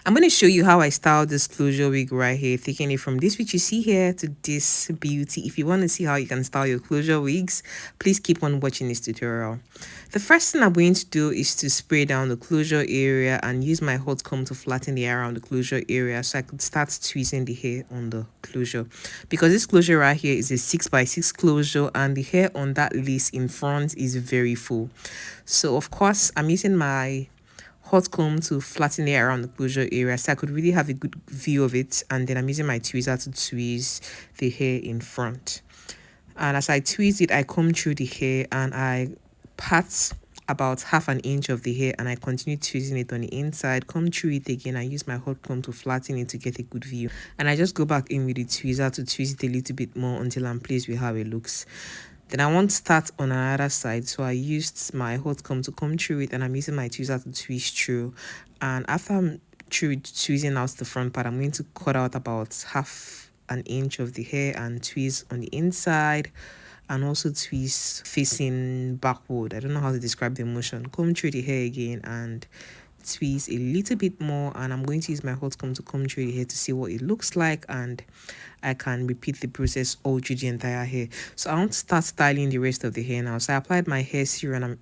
I'm going to show you how I styled this closure wig right here, taking it from this which you see here to this beauty. If you want to see how you can style your closure wigs, please keep on watching this tutorial. The first thing I'm going to do is to spray down the closure area and use my hot comb to flatten the hair around the closure area so I could start tweezing the hair on the closure. Because this closure right here is a 6x6 closure and the hair on that lace in front is very full. So of course I'm using my hot comb to flatten it around the closure area so I could really have a good view of it, and then I'm using my tweezer to tweeze the hair in front. And as I tweeze it, I comb through the hair and I part about half an inch of the hair and I continue tweezing it on the inside, comb through it again. I use my hot comb to flatten it to get a good view, and I just go back in with the tweezer to tweeze it a little bit more until I'm pleased with how it looks. Then I want to start on another side, so I used my hot comb to comb through it and I'm using my tweezer to tweeze through. And after I'm through tweezing out the front part, I'm going to cut out about half an inch of the hair and tweeze on the inside, and also tweeze facing backward. I don't know how to describe the motion. Comb through the hair again and tweeze a little bit more, and I'm going to use my hot comb to comb through the hair to see what it looks like, and I can repeat the process all through the entire hair. So I want to start styling the rest of the hair now. So I applied my hair serum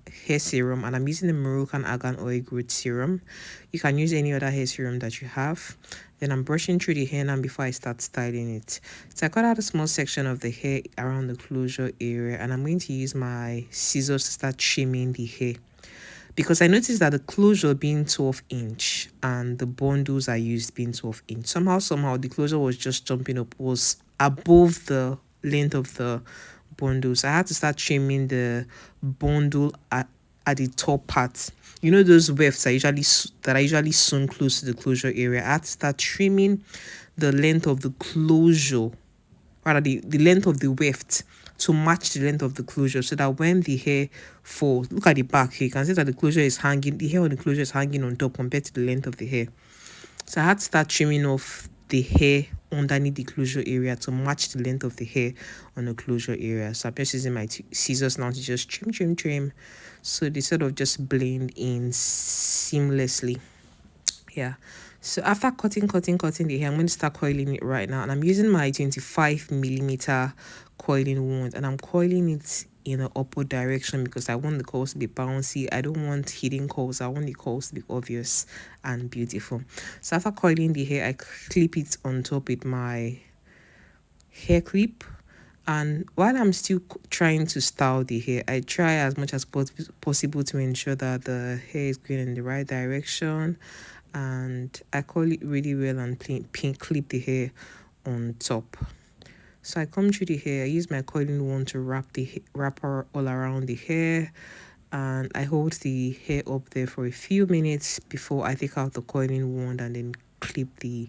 and I'm using the Moroccan Argan Oil Growth Serum. You can use any other hair serum that you have. Then I'm brushing through the hair now before I start styling it. So I cut out a small section of the hair around the closure area, and I'm going to use my scissors to start trimming the hair, because I noticed that the closure being 12-inch and the bundles I used being 12-inch, somehow the closure was just jumping up, was above the length of the bundles. I had to start trimming the bundle at the top part. You know those wefts that are usually sewn close to the closure area. I had to start trimming the length of the closure, rather the length of the weft, to match the length of the closure, so that when the hair falls, look at the back here, you can see that the closure is hanging, the hair on the closure is hanging on top compared to the length of the hair. So I had to start trimming off the hair underneath the closure area to match the length of the hair on the closure area. So I'm just using my scissors now to just trim, so they sort of just blend in seamlessly. Yeah. So after cutting the hair, I'm going to start coiling it right now, and I'm using my 25mm coiling wand, and I'm coiling it in an upward direction because I want the curls to be bouncy. I don't want hidden curls. I want the curls to be obvious and beautiful. So after coiling the hair, I clip it on top with my hair clip. And while I'm still trying to style the hair, I try as much as possible to ensure that the hair is going in the right direction, and I coil it really well and clip the hair on top. So I comb through the hair. I use my coiling wand to wrap her all around the hair, and I hold the hair up there for a few minutes before I take out the coiling wand and then clip the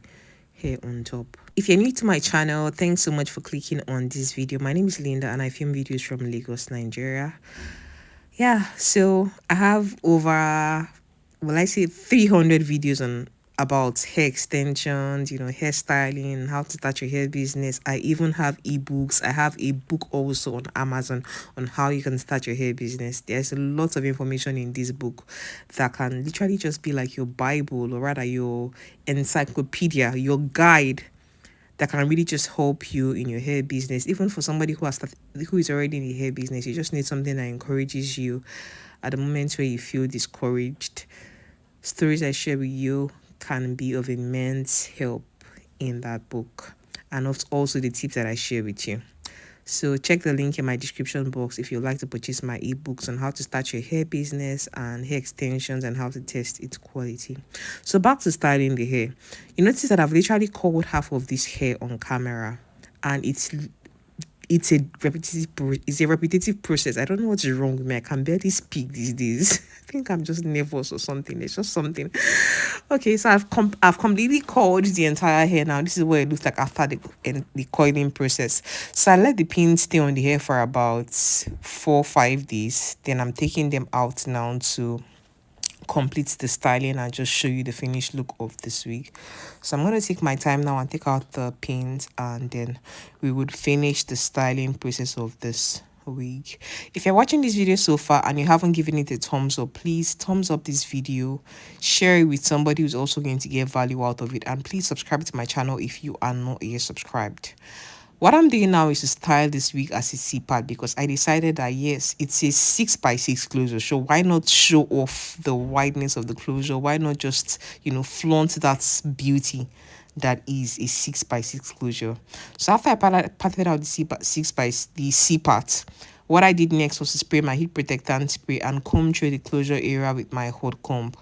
hair on top. If you're new to my channel, thanks so much for clicking on this video. My name is Linda and I film videos from Lagos, Nigeria. Yeah, so I have over, well, I say 300 videos on about hair extensions, hairstyling, how to start your hair business. I even have ebooks. I have a book also on Amazon on how you can start your hair business. There's a lot of information in this book that can literally just be like your Bible, or rather your encyclopedia, your guide, that can really just help you in your hair business. Even for somebody who is already in the hair business, you just need something that encourages you at the moment where you feel discouraged. Stories I share with you can be of immense help in that book, and also the tips that I share with you. So check the link in my description box if you'd like to purchase my ebooks on how to start your hair business and hair extensions and how to test its quality. So back to styling the hair. You notice that I've literally covered half of this hair on camera, and it's a repetitive process. I don't know what's wrong with me. I can barely speak these days. I think I'm just nervous or something. It's just something. Okay, so I've completely coiled the entire hair now. This is what it looks like after the coiling process. So I let the pins stay on the hair for about 4-5 days. Then I'm taking them out now to complete the styling and just show you the finished look of this wig. So I'm going to take my time now and take out the pins, and then we would finish the styling process of this wig. If you're watching this video so far and you haven't given it a thumbs up, please thumbs up this video, share it with somebody who's also going to get value out of it, and please subscribe to my channel if you are not yet subscribed. What I'm doing now is to style this wig as a Cpart, because I decided that yes, it's a 6x6 closure, so why not show off the wideness of the closure? Why not just, you know, flaunt that beauty that is a 6x6 closure? So after I patted out the Cpart, what I did next was to spray my heat protectant spray and comb through the closure area with my hot comb.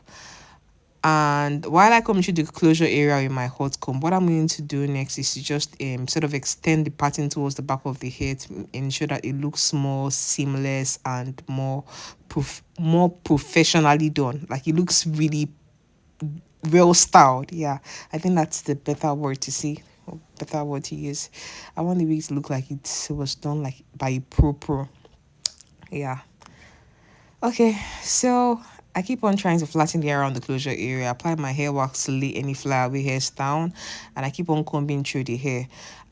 And while I come to the closure area with my hot comb, what I'm going to do next is to just sort of extend the pattern towards the back of the head to ensure that it looks more seamless and more professionally done. Like it looks really well styled. Yeah, I think that's the better word to say, or better word to use. I want the wig to look like it was done like by a pro. Yeah. Okay, so I keep on trying to flatten the hair around the closure area, apply my hair wax to lay any flyaway hairs down, and I keep on combing through the hair.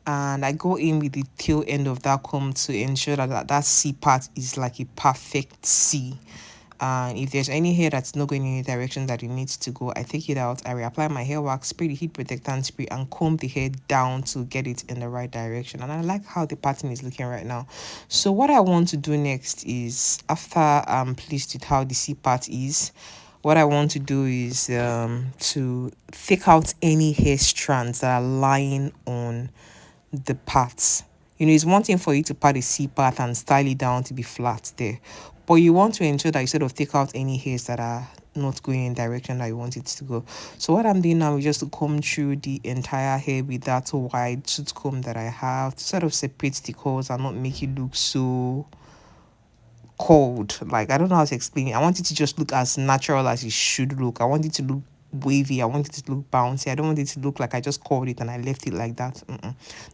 And I go in with the tail end of that comb to ensure that C part is like a perfect C. And if there's any hair that's not going in any direction that it needs to go, I take it out, I reapply my hair wax, spray the heat protectant spray, and comb the hair down to get it in the right direction. And I like how the pattern is looking right now. So what I want to do next is, after I'm pleased with how the C part is, what I want to do is to take out any hair strands that are lying on the parts. You know, it's one thing for you to part the C part and style it down to be flat there, but you want to ensure that you sort of take out any hairs that are not going in the direction that you want it to go. So what I'm doing now is just to comb through the entire hair with that wide tooth comb that I have to sort of separate the curls and not make it look so cold. Like, I don't know how to explain it. I want it to just look as natural as it should look. I want it to look wavy. I want it to look bouncy. I don't want it to look like I just curled it and I left it like that.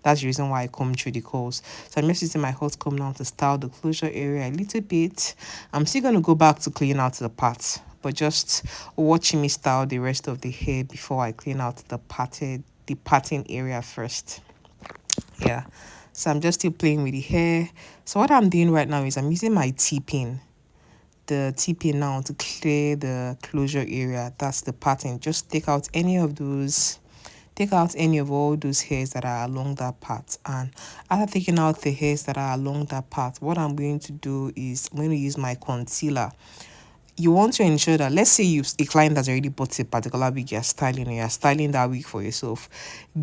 That's the reason why I comb through the curls. So I'm just using my hot comb now to style the closure area a little bit. I'm still going to go back to clean out the parts, but just watching me style the rest of the hair before I clean out the parting area first. Yeah, so I'm just still playing with the hair. So what I'm doing right now is I'm using my T-pin, the T-pin now, to clear the closure area. That's the pattern. Just take out any of all those hairs that are along that part. And after taking out the hairs that are along that part, what I'm going to do is I'm going to use my concealer. You want to ensure that, let's say a client has already bought a particular wig you're styling, and you're styling that wig for yourself,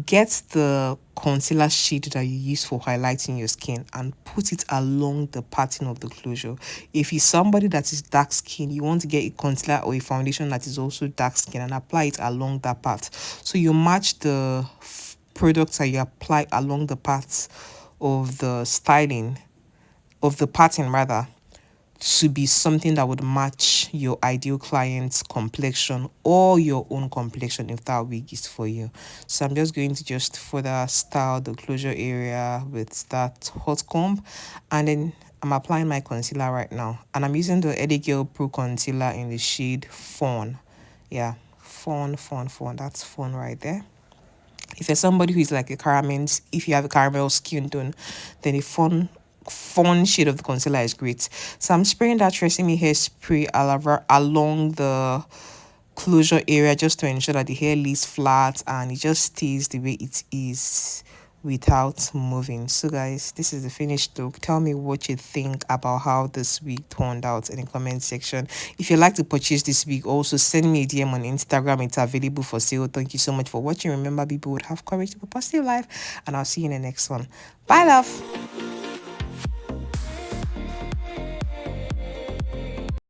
get the concealer shade that you use for highlighting your skin and put it along the pattern of the closure. If you're somebody that is dark skin, you want to get a concealer or a foundation that is also dark skin and apply it along that part, so you match the products that you apply along the parts of the styling of the pattern, rather, to be something that would match your ideal client's complexion or your own complexion if that wig is for you. So I'm just going to just further style the closure area with that hot comb, and then I'm applying my concealer right now, and I'm using the Eddie Girl Pro concealer in the shade Fawn. Yeah, Fawn, that's Fawn right there. If you're somebody who is like a caramel, if you have a caramel skin tone, then a fawn shade of the concealer is great. So I'm spraying that Tresemme hairspray along the closure area just to ensure that the hair lays flat and it just stays the way it is without moving. So guys, this is the finished look. Tell me what you think about how this wig turned out in the comment section. If you'd like to purchase this wig, also send me a DM on Instagram. It's available for sale. Thank you so much for watching. Remember, people would have courage to be positive life, and I'll see you in the next one. Bye, love.